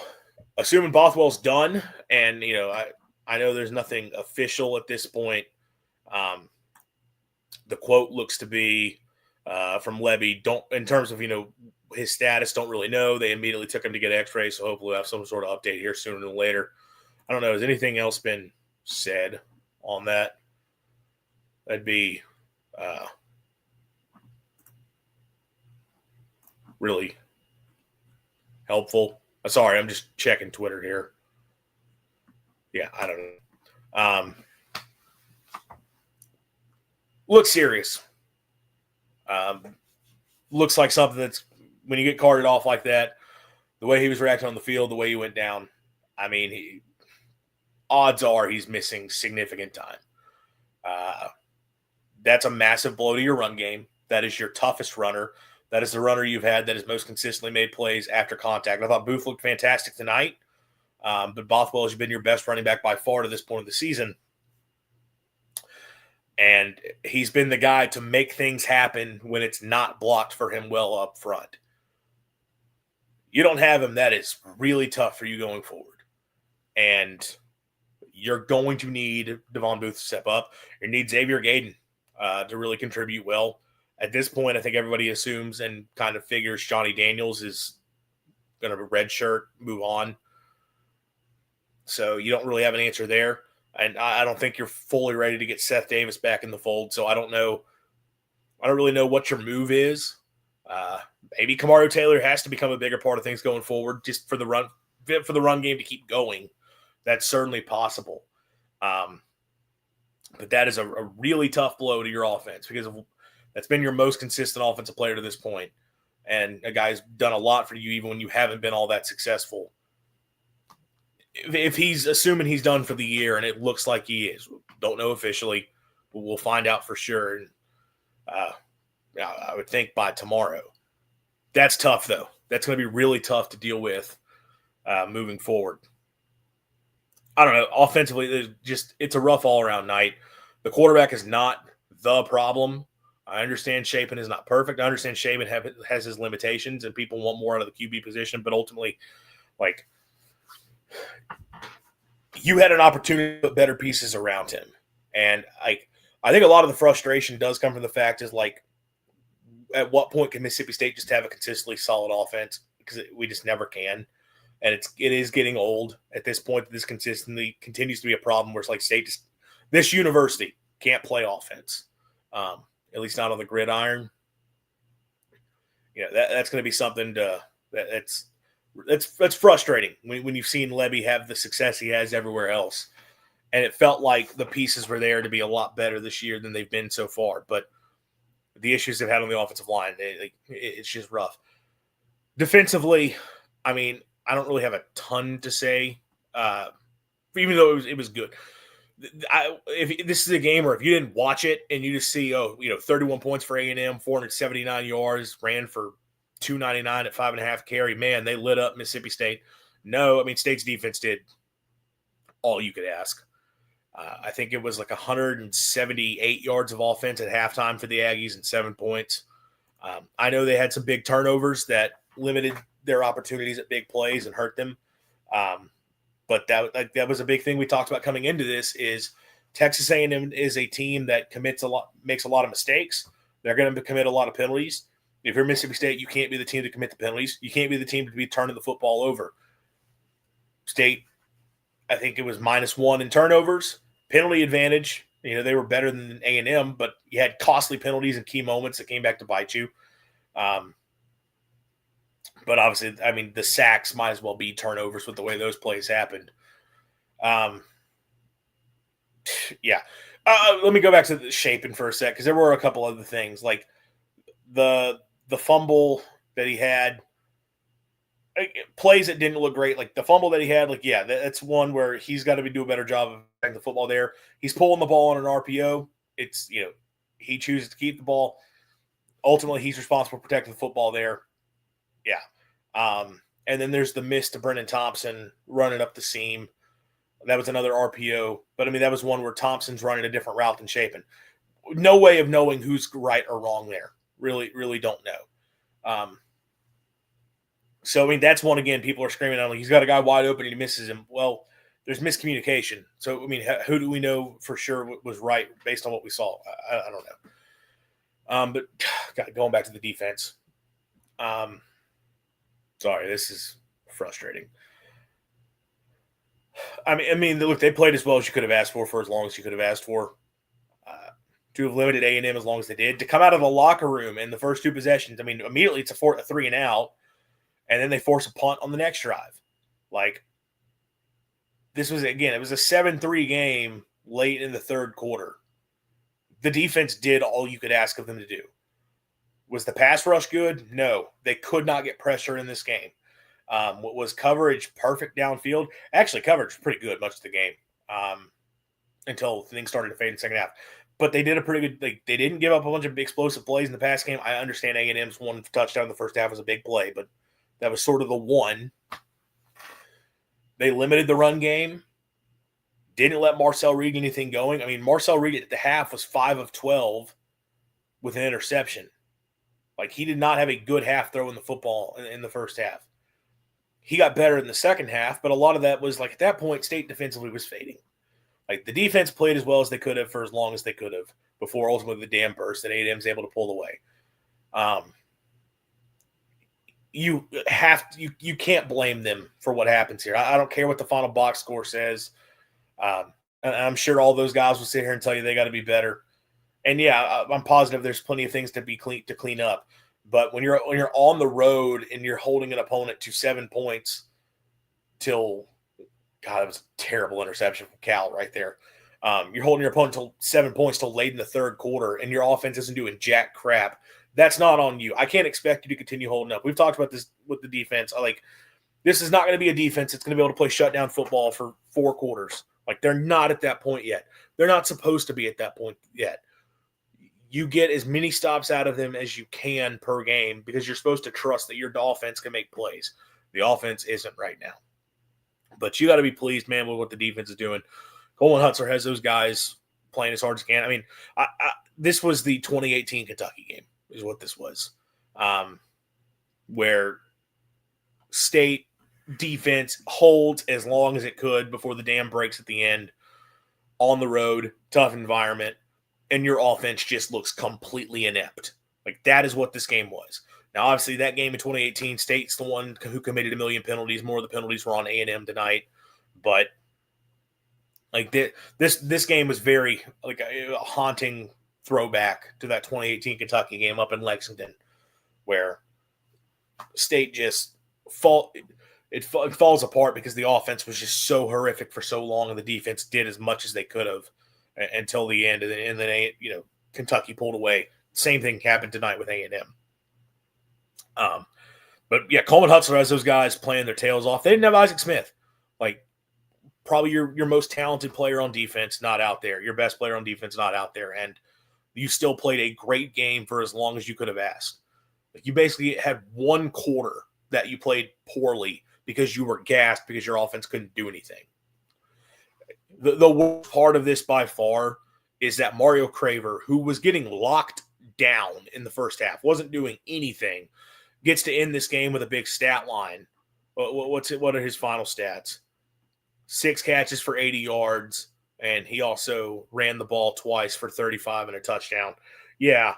assuming Bothwell's done, and, I know there's nothing official at this point. The quote looks to be from Lebby, in terms of, his status, don't really know. They immediately took him to get x-rays, so hopefully we'll have some sort of update here sooner than later. I don't know. Has anything else been said on that? That'd be really helpful. Sorry, I'm just checking Twitter here. Yeah, I don't know. Looks serious. Looks like something that's, when you get carted off like that, the way he was reacting on the field, the way he went down, I mean, odds are he's missing significant time. That's a massive blow to your run game. That is your toughest runner. That is the runner you've had that has most consistently made plays after contact. I thought Booth looked fantastic tonight, but Bothwell has been your best running back by far to this point of the season. And he's been the guy to make things happen when it's not blocked for him well up front. You don't have him, that is really tough for you going forward. And you're going to need Devon Booth to step up. You need Xavier Gaden to really contribute well. At this point, I think everybody assumes and kind of figures Johnny Daniels is going to redshirt, move on. So you don't really have an answer there. And I don't think you're fully ready to get Seth Davis back in the fold. So I don't know. I don't really know what your move is. Maybe Kamaru Taylor has to become a bigger part of things going forward, just for the run game to keep going. That's certainly possible. But that is a really tough blow to your offense because that's been your most consistent offensive player to this point. And a guy's done a lot for you even when you haven't been all that successful. If he's assuming he's done for the year, and it looks like he is, don't know officially, but we'll find out for sure. And I would think by tomorrow. That's tough, though. That's going to be really tough to deal with moving forward. I don't know. Offensively, it's a rough all-around night. The quarterback is not the problem. I understand Shapen is not perfect. I understand Shapen has his limitations, and people want more out of the QB position. But ultimately, you had an opportunity to put better pieces around him. And I think a lot of the frustration does come from the fact is, at what point can Mississippi State just have a consistently solid offense? Because we just never can. And it is getting old at this point. This consistently continues to be a problem where it's like this university can't play offense, at least not on the gridiron. That's going to be something that's frustrating when you've seen Lebby have the success he has everywhere else. And it felt like the pieces were there to be a lot better this year than they've been so far. But the issues they've had on the offensive line, it's just rough. Defensively, I mean, I don't really have a ton to say, even though it was good. If this is a game where if you didn't watch it and you just see, 31 points for A&M, 479 yards, ran for 299 at 5.5 carry, man, they lit up Mississippi State. No, I mean, State's defense did all you could ask. I think it was 178 yards of offense at halftime for the Aggies and 7 points. I know they had some big turnovers that limited their opportunities at big plays and hurt them. But that was a big thing we talked about coming into this is Texas A&M is a team that makes a lot of mistakes. They're going to commit a lot of penalties. If you're Mississippi State, you can't be the team to commit the penalties. You can't be the team to be turning the football over. State, I think it was -1 in turnovers. Penalty advantage. They were better than A&M, but you had costly penalties in key moments that came back to bite you. But obviously, I mean, the sacks might as well be turnovers with the way those plays happened. Yeah. Let me go back to the Shapen for a sec, because there were a couple other things. Like the fumble that he had, plays that didn't look great. Like the fumble that he had, that's one where he's got to do a better job of protecting the football there. He's pulling the ball on an RPO. It's, he chooses to keep the ball. Ultimately, he's responsible for protecting the football there. Yeah. And then there's the miss to Brennan Thompson running up the seam. That was another RPO. But, I mean, that was one where Thompson's running a different route than Shapen. No way of knowing who's right or wrong there. Really, really don't know. So, I mean, that's one, again, people are screaming out, he's got a guy wide open and he misses him. Well, there's miscommunication. So, I mean, who do we know for sure was right based on what we saw? I don't know. But God, going back to the defense. Sorry, this is frustrating. I mean, look, they played as well as you could have asked for as long as you could have asked for. To have limited A&M as long as they did. To come out of the locker room in the first two possessions, I mean, immediately it's a 3 and out, and then they force a punt on the next drive. This was, again, it was a 7-3 game late in the third quarter. The defense did all you could ask of them to do. Was the pass rush good? No. They could not get pressure in this game. Was coverage perfect downfield? Actually, coverage was pretty good much of the game until things started to fade in the second half. But they did a pretty good – they didn't give up a bunch of explosive plays in the pass game. I understand A&M's one touchdown in the first half was a big play, but that was sort of the one. They limited the run game. Didn't let Marcel Reed get anything going. I mean, Marcel Reed at the half was 5 of 12 with an interception. He did not have a good half throwing the football in the first half. He got better in the second half, but a lot of that was, at that point, State defensively was fading. Like, the defense played as well as they could have for as long as they could have before ultimately the dam burst and A&M's able to pull away. You can't blame them for what happens here. I don't care what the final box score says. And I'm sure all those guys will sit here and tell you they got to be better. And yeah, I'm positive there's plenty of things to clean up. But when you're on the road and you're holding an opponent to 7 points till, God, it was a terrible interception from Cal right there. You're holding your opponent to 7 points till late in the third quarter, and your offense isn't doing jack crap. That's not on you. I can't expect you to continue holding up. We've talked about this with the defense. This is not going to be a defense that's going to be able to play shutdown football for 4 quarters. Like, they're not at that point yet. They're not supposed to be at that point yet. You get as many stops out of them as you can per game because you're supposed to trust that your offense can make plays. The offense isn't right now. But you got to be pleased, man, with what the defense is doing. Colin Hutzler has those guys playing as hard as can. I mean, this was the 2018 Kentucky game is what this was, where State defense holds as long as it could before the dam breaks at the end, on the road, tough environment, and your offense just looks completely inept. Like, that is what this game was. Now, obviously, that game in 2018, State's the one who committed a million penalties. More of the penalties were on A&M tonight. But, like, this game was very, like, a haunting throwback to that 2018 Kentucky game up in Lexington, where State just falls apart because the offense was just so horrific for so long, and the defense did as much as they could have until the end, and then Kentucky pulled away. Same thing happened tonight with A&M. But yeah, Coleman Hutzler has those guys playing their tails off. They didn't have Isaac Smith, like probably your most talented player on defense, not out there. Your best player on defense, not out there, and you still played a great game for as long as you could have asked. Like, you basically had 1 quarter that you played poorly because you were gassed because your offense couldn't do anything. The worst part of this by far is that Mario Craver, who was getting locked down in the first half, wasn't doing anything, gets to end this game with a big stat line. What are his final stats? 6 catches for 80 yards, and he also ran the ball twice for 35 and a touchdown. Yeah,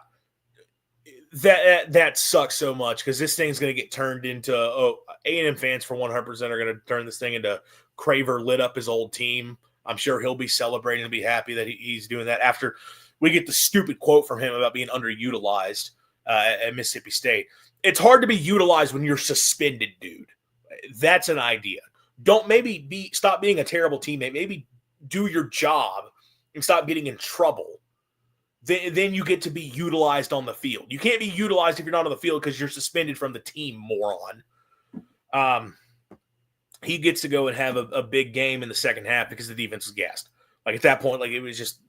that sucks so much because this thing's going to get turned into A&M fans for 100% are going to turn this thing into Craver lit up his old team. I'm sure he'll be celebrating and be happy that he's doing that after we get the stupid quote from him about being underutilized at Mississippi State. It's hard to be utilized when you're suspended, dude. That's an idea. Don't stop being a terrible teammate. Maybe do your job and stop getting in trouble. Then you get to be utilized on the field. You can't be utilized if you're not on the field because you're suspended from the team, moron. He gets to go and have a big game in the second half because the defense was gassed. Like, at that point, like, it was just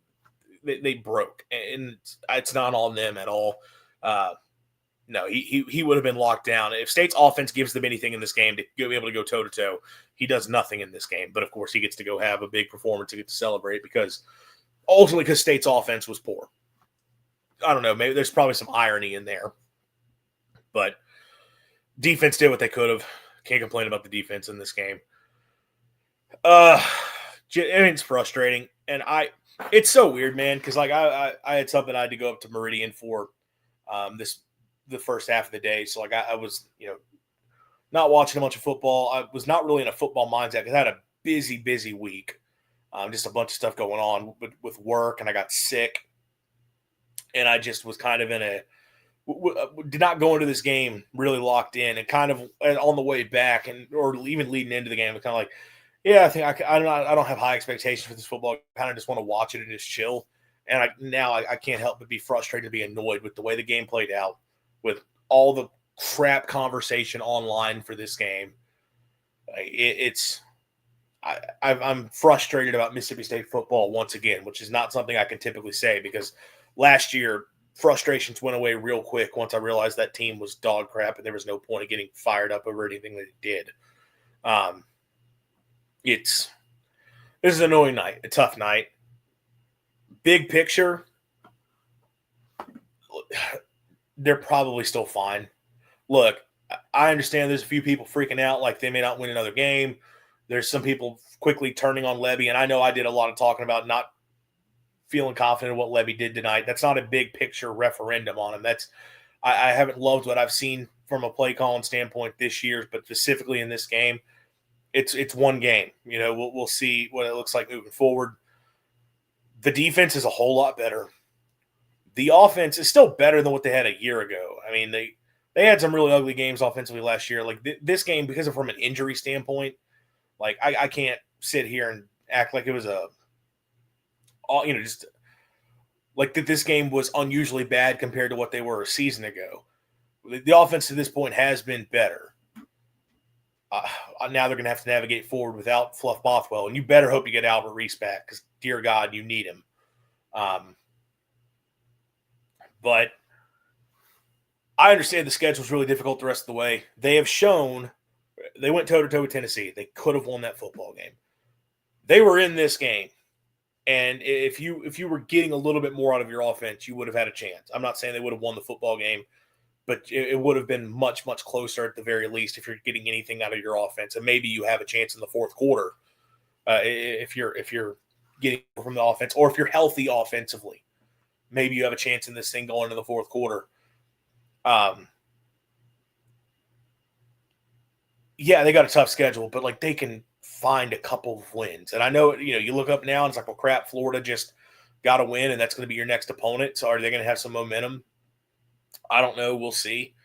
they broke, and it's not on them at all. No, he would have been locked down. If State's offense gives them anything in this game to be able to go toe-to-toe, he does nothing in this game. But, of course, he gets to go have a big performance to get to celebrate because State's offense was poor. I don't know. Maybe there's probably some irony in there. But defense did what they could have. Can't complain about the defense in this game. It's frustrating. And it's so weird, man, because like I had something I had to go up to Meridian for the first half of the day. So like I was, not watching a bunch of football. I was not really in a football mindset because I had a busy week. Just a bunch of stuff going on with work, and I got sick. And I just was kind of did not go into this game really locked in, and kind of on the way back or even leading into the game, kind of like, yeah, I think I don't have high expectations for this football. I kind of just want to watch it and just chill. And I can't help but be frustrated, to be annoyed with the way the game played out, with all the crap conversation online for this game. I'm frustrated about Mississippi State football once again, which is not something I can typically say because last year frustrations went away real quick once I realized that team was dog crap and there was no point of getting fired up over anything that it did. This is an annoying night, a tough night. Big picture, they're probably still fine. Look, I understand there's a few people freaking out like they may not win another game. There's some people quickly turning on Levy, and I know I did a lot of talking about not feeling confident in what Levy did tonight. That's not a big picture referendum on him. I haven't loved what I've seen from a play calling standpoint this year, but specifically in this game, it's one game. We'll see what it looks like moving forward. The defense is a whole lot better. The offense is still better than what they had a year ago. I mean, they had some really ugly games offensively last year. Like this game, because of from an injury standpoint, like I can't sit here and act like it was just like that this game was unusually bad compared to what they were a season ago. The offense to this point has been better. Now they're going to have to navigate forward without Fluff Bothwell, and you better hope you get Albert Reese back because, dear God, you need him. But I understand the schedule is really difficult the rest of the way. They have shown they went toe-to-toe with Tennessee. They could have won that football game. They were in this game. And if you were getting a little bit more out of your offense, you would have had a chance. I'm not saying they would have won the football game, but it would have been much, much closer at the very least if you're getting anything out of your offense. And maybe you have a chance in the fourth quarter if you're getting from the offense, or if you're healthy offensively. Maybe you have a chance in this thing going into the fourth quarter. Yeah, they got a tough schedule, but like they can find a couple of wins. And I know, you look up now and it's like, well, crap, Florida just got a win and that's going to be your next opponent. So are they going to have some momentum? I don't know. We'll see.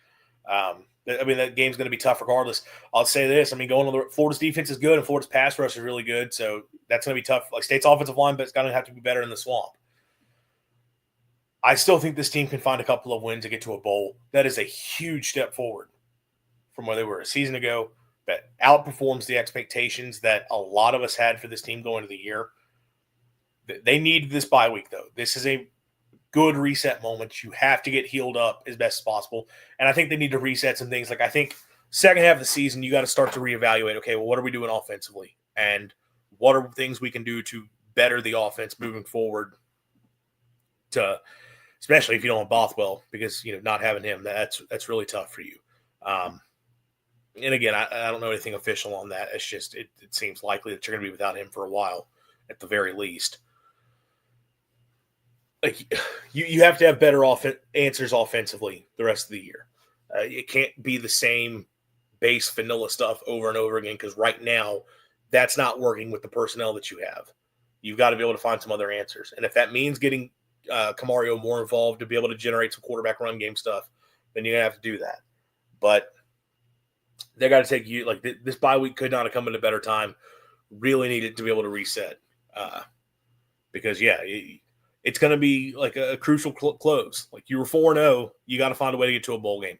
That game's going to be tough regardless. I'll say this. Going on Florida's defense is good and Florida's pass rush is really good. So that's going to be tough. Like State's offensive line, but it's going to have to be better in the swamp. I still think this team can find a couple of wins to get to a bowl. That is a huge step forward from where they were a season ago. That outperforms the expectations that a lot of us had for this team going into the year. They need this bye week, though. This is a good reset moment. You have to get healed up as best as possible. And I think they need to reset some things. Like I think second half of the season, you got to start to reevaluate, okay, well, what are we doing offensively? And what are things we can do to better the offense moving forward, especially if you don't have Bothwell, because, not having him, that's really tough for you. And again, I don't know anything official on that. It's just it seems likely that you're going to be without him for a while, at the very least. Like you have to have better answers offensively the rest of the year. It can't be the same base vanilla stuff over and over again, because right now that's not working with the personnel that you have. You've got to be able to find some other answers, and if that means getting Camario more involved to be able to generate some quarterback run game stuff, then you're going to have to do that. But they got to take you, like this bye week could not have come at a better time. Really needed to be able to reset because, it's going to be like a crucial close. Like you were 4-0, you got to find a way to get to a bowl game.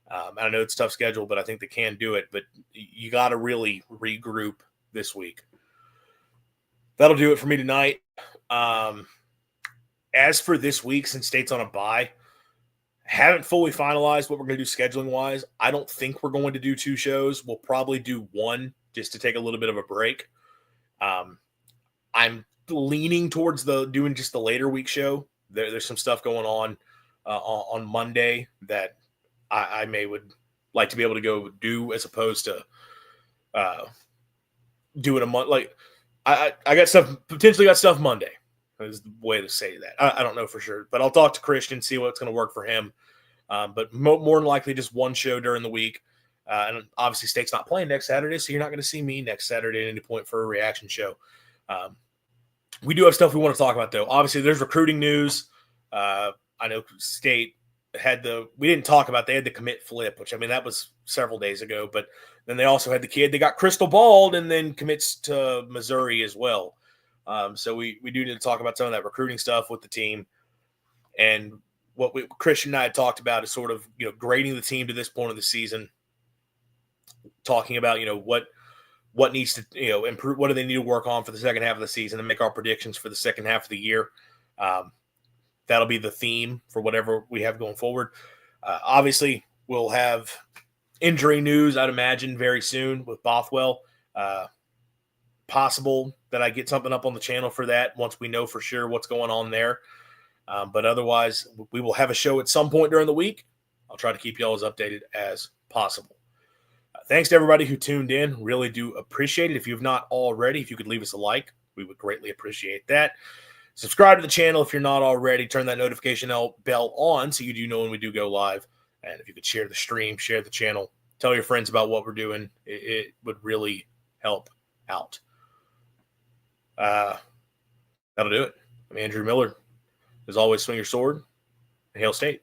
I know it's a tough schedule, but I think they can do it. But you got to really regroup this week. That'll do it for me tonight. As for this week, since State's on a bye, haven't fully finalized what we're going to do scheduling-wise. I don't think we're going to do 2 shows. We'll probably do 1 just to take a little bit of a break. I'm leaning towards doing just the later week show. There's some stuff going on Monday that I would like to be able to go do, as opposed to doing a month. Like I potentially got stuff Monday. Is the way to say that. I don't know for sure, but I'll talk to Christian, see what's going to work for him. But more than likely just 1 show during the week. And obviously State's not playing next Saturday, so you're not going to see me next Saturday at any point for a reaction show. We do have stuff we want to talk about, though. Obviously, there's recruiting news. I know State we didn't talk about, they had the commit flip, which, that was several days ago. But then they also had the kid, they got crystal balled and then commits to Missouri as well. So we do need to talk about some of that recruiting stuff with the team. And what Christian and I had talked about is sort of, grading the team to this point of the season, talking about, what needs to, improve, what do they need to work on for the second half of the season, and make our predictions for the second half of the year. That'll be the theme for whatever we have going forward. Obviously, we'll have injury news, I'd imagine, very soon with Bothwell. Possible that I get something up on the channel for that once we know for sure what's going on there. But otherwise, we will have a show at some point during the week. I'll try to keep you all as updated as possible. Thanks to everybody who tuned in. Really do appreciate it. If you've not already, if you could leave us a like, we would greatly appreciate that. Subscribe to the channel if you're not already. Turn that notification bell on so you do know when we do go live. And if you could share the stream, share the channel, tell your friends about what we're doing, it would really help out. That'll do it. I'm Andrew Miller. As always, swing your sword and hail state.